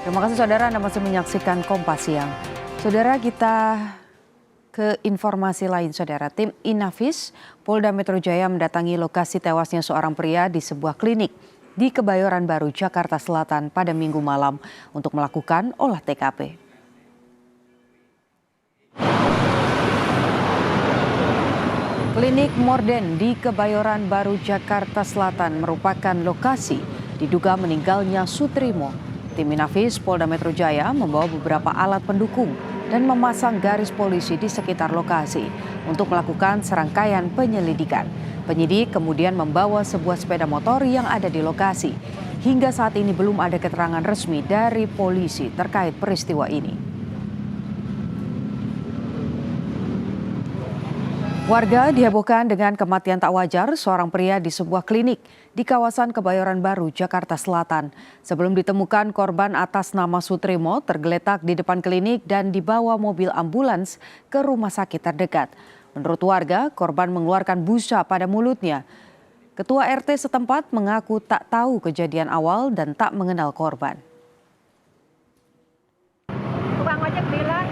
Terima kasih saudara, Anda masih menyaksikan Kompas Siang. Saudara, kita ke informasi lain saudara. Tim Inafis Polda Metro Jaya mendatangi lokasi tewasnya seorang pria di sebuah klinik di Kebayoran Baru, Jakarta Selatan pada Minggu malam untuk melakukan olah TKP. Klinik Morden di Kebayoran Baru, Jakarta Selatan merupakan lokasi diduga meninggalnya Sutrimo. Tim Inafis Polda Metro Jaya membawa beberapa alat pendukung dan memasang garis polisi di sekitar lokasi untuk melakukan serangkaian penyelidikan. Penyidik kemudian membawa sebuah sepeda motor yang ada di lokasi. Hingga saat ini belum ada keterangan resmi dari polisi terkait peristiwa ini. Warga dihebohkan dengan kematian tak wajar seorang pria di sebuah klinik di kawasan Kebayoran Baru, Jakarta Selatan. Sebelum ditemukan, korban atas nama Sutrimo tergeletak di depan klinik dan dibawa mobil ambulans ke rumah sakit terdekat. Menurut warga, korban mengeluarkan busa pada mulutnya. Ketua RT setempat mengaku tak tahu kejadian awal dan tak mengenal korban. Tukang ojek bilang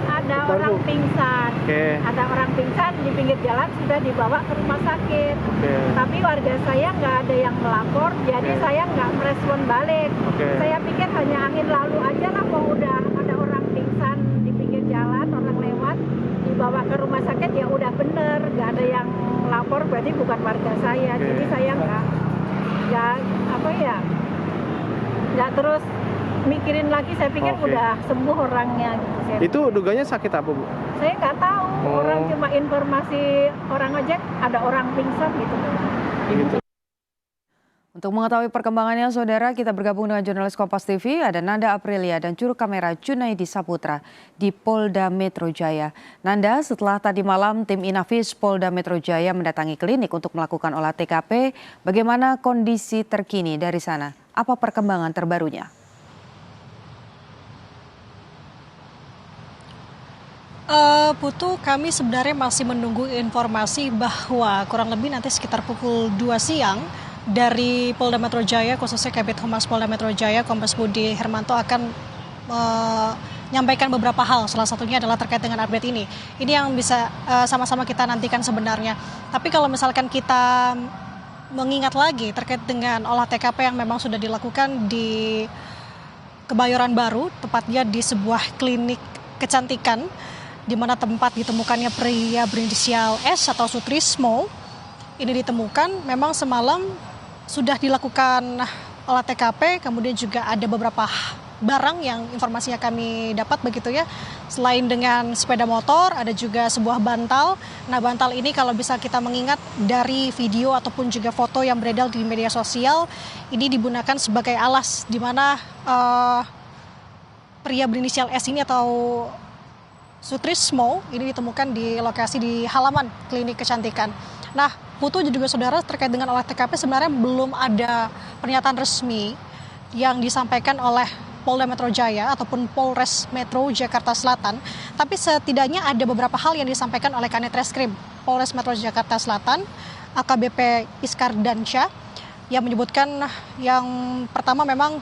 ada orang pingsan. Ada orang pingsan di pinggir jalan, sudah dibawa ke rumah sakit. Tapi warga saya nggak ada yang melapor, jadi saya nggak merespon balik. Saya pikir hanya angin lalu aja lah, mau udah ada orang pingsan di pinggir jalan, orang lewat, dibawa ke rumah sakit ya udah bener, nggak ada yang melapor, berarti bukan warga saya. Jadi saya nggak terus mikirin lagi, saya pikir udah sembuh orangnya. Itu duganya sakit apa, Bu? Saya nggak tahu, orang cuma informasi orang ojek ada orang pingsan gitu. Untuk mengetahui perkembangannya, saudara, kita bergabung dengan jurnalis Kompas TV, ada Nanda Aprilia dan juru kamera Junaidi Saputra di Polda Metro Jaya. Nanda, setelah tadi malam tim Inafis Polda Metro Jaya mendatangi klinik untuk melakukan olah TKP, bagaimana kondisi terkini dari sana? Apa perkembangan terbarunya? Putu, kami sebenarnya masih menunggu informasi bahwa kurang lebih nanti sekitar pukul 2 siang dari Polda Metro Jaya, khususnya Kabid Humas Polda Metro Jaya, Kombes Budi Hermanto akan menyampaikan beberapa hal. Salah satunya adalah terkait dengan update ini. Ini yang bisa sama-sama kita nantikan sebenarnya. Tapi kalau misalkan kita mengingat lagi terkait dengan olah TKP yang memang sudah dilakukan di Kebayoran Baru, tepatnya di sebuah klinik kecantikan, di mana tempat ditemukannya pria berinisial S atau Sutrismo ini ditemukan. Memang semalam sudah dilakukan olah TKP, kemudian juga ada beberapa barang yang informasinya kami dapat begitu ya. Selain dengan sepeda motor, ada juga sebuah bantal. Nah, bantal ini kalau bisa kita mengingat dari video ataupun juga foto yang beredar di media sosial, ini digunakan sebagai alas di mana pria berinisial S ini atau Sutrismo ini ditemukan di lokasi di halaman klinik kecantikan. Nah, Putu juga saudara, terkait dengan olah TKP sebenarnya belum ada pernyataan resmi yang disampaikan oleh Polda Metro Jaya ataupun Polres Metro Jakarta Selatan. Tapi setidaknya ada beberapa hal yang disampaikan oleh Kanit Reskrim Polres Metro Jakarta Selatan, AKBP Iskar Dansyah, yang menyebutkan yang pertama memang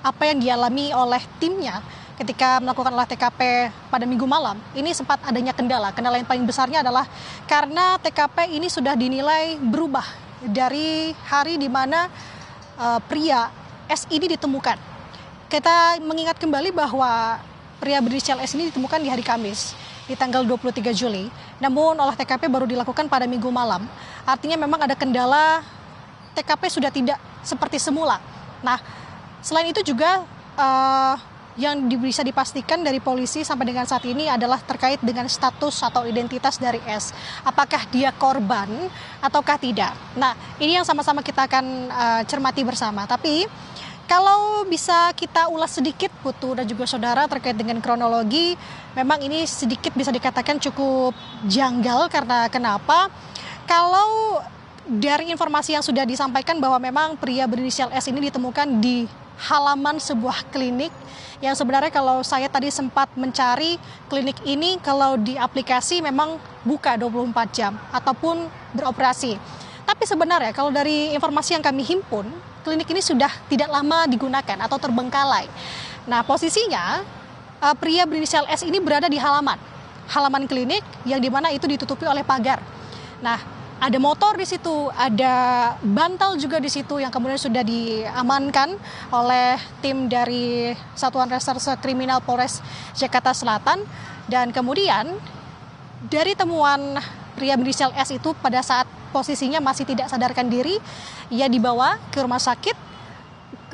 apa yang dialami oleh timnya ketika melakukan olah TKP pada Minggu malam, ini sempat adanya kendala. Kendala yang paling besarnya adalah karena TKP ini sudah dinilai berubah dari hari di mana pria S ini ditemukan. Kita mengingat kembali bahwa pria berinisial S ini ditemukan di hari Kamis, di tanggal 23 Juli. Namun olah TKP baru dilakukan pada Minggu malam. Artinya memang ada kendala, TKP sudah tidak seperti semula. Nah, selain itu juga yang bisa dipastikan dari polisi sampai dengan saat ini adalah terkait dengan status atau identitas dari S. Apakah dia korban ataukah tidak? Nah, ini yang sama-sama kita akan cermati bersama. Tapi kalau bisa kita ulas sedikit, Putu dan juga saudara, terkait dengan kronologi, memang ini sedikit bisa dikatakan cukup janggal. Karena kenapa? Kalau dari informasi yang sudah disampaikan bahwa memang pria berinisial S ini ditemukan di halaman sebuah klinik yang sebenarnya kalau saya tadi sempat mencari, klinik ini kalau di aplikasi memang buka 24 jam ataupun beroperasi. Tapi sebenarnya kalau dari informasi yang kami himpun, klinik ini sudah tidak lama digunakan atau terbengkalai. Nah, posisinya pria berinisial S ini berada di halaman klinik yang dimana itu ditutupi oleh pagar. Nah, ada motor di situ, ada bantal juga di situ yang kemudian sudah diamankan oleh tim dari Satuan Reserse Kriminal Polres Jakarta Selatan. Dan kemudian dari temuan pria berinisial S itu pada saat posisinya masih tidak sadarkan diri, ia dibawa ke rumah sakit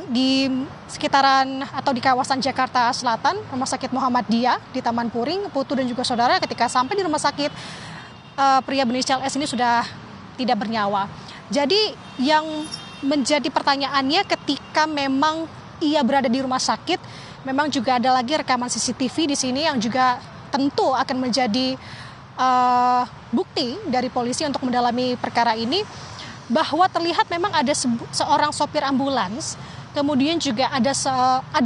di sekitaran atau di kawasan Jakarta Selatan, Rumah Sakit Muhammadiyah di Taman Puring. Putu dan juga saudara, ketika sampai di rumah sakit, pria berinisial S ini sudah tidak bernyawa. Jadi yang menjadi pertanyaannya, ketika memang ia berada di rumah sakit, memang juga ada lagi rekaman CCTV di sini yang juga tentu akan menjadi bukti dari polisi untuk mendalami perkara ini, bahwa terlihat memang ada seorang sopir ambulans. Kemudian juga ada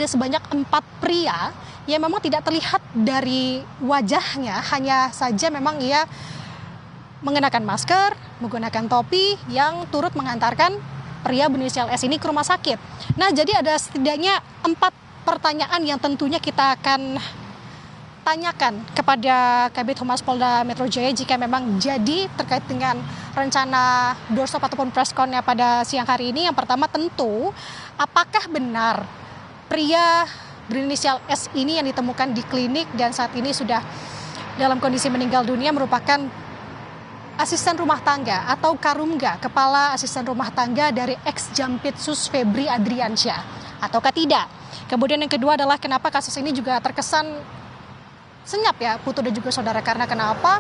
sebanyak 4 pria yang memang tidak terlihat dari wajahnya, hanya saja memang ia mengenakan masker, menggunakan topi yang turut mengantarkan pria berinisial S ini ke rumah sakit. Nah, jadi ada setidaknya 4 pertanyaan yang tentunya kita akan tanyakan kepada Kabid Humas Polda Metro Jaya jika memang jadi terkait dengan rencana doorstop ataupun pressconnya pada siang hari ini. Yang pertama tentu, apakah benar pria berinisial S ini yang ditemukan di klinik dan saat ini sudah dalam kondisi meninggal dunia merupakan asisten rumah tangga atau Karumga, kepala asisten rumah tangga dari ex-Jampitsus Febri Adriansyah, ataukah tidak? Kemudian yang kedua adalah kenapa kasus ini juga terkesan senyap ya Putu dan juga saudara, karena kenapa?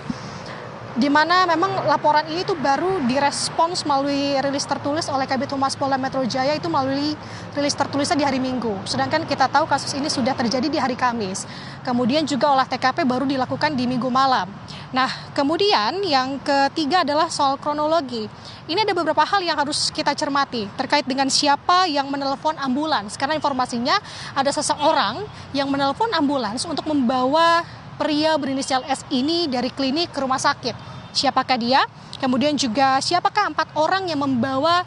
Di mana memang laporan ini tuh baru direspons melalui rilis tertulis oleh Kabid Humas Polda Metro Jaya, itu melalui rilis tertulisnya di hari Minggu. Sedangkan kita tahu kasus ini sudah terjadi di hari Kamis. Kemudian juga olah TKP baru dilakukan di Minggu malam. Nah, kemudian yang ketiga adalah soal kronologi. Ini ada beberapa hal yang harus kita cermati terkait dengan siapa yang menelpon ambulans. Karena informasinya ada seseorang yang menelpon ambulans untuk membawa pria berinisial S ini dari klinik ke rumah sakit. Siapakah dia? Kemudian juga siapakah 4 orang yang membawa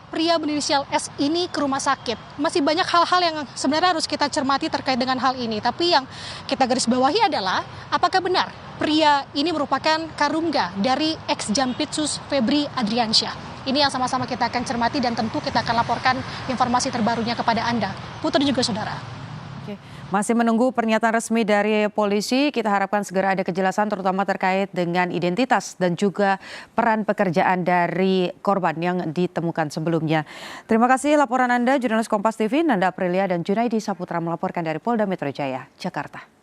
pria berinisial S ini ke rumah sakit? Masih banyak hal-hal yang sebenarnya harus kita cermati terkait dengan hal ini. Tapi yang kita garis bawahi adalah apakah benar pria ini merupakan Karumga dari ex-Jampitsus Febri Adriansyah? Ini yang sama-sama kita akan cermati dan tentu kita akan laporkan informasi terbarunya kepada Anda, Putri dan juga saudara. Masih menunggu pernyataan resmi dari polisi, kita harapkan segera ada kejelasan terutama terkait dengan identitas dan juga peran pekerjaan dari korban yang ditemukan sebelumnya. Terima kasih laporan Anda, jurnalis Kompas TV, Nanda Aprilia dan Junaidi Saputra melaporkan dari Polda Metro Jaya, Jakarta.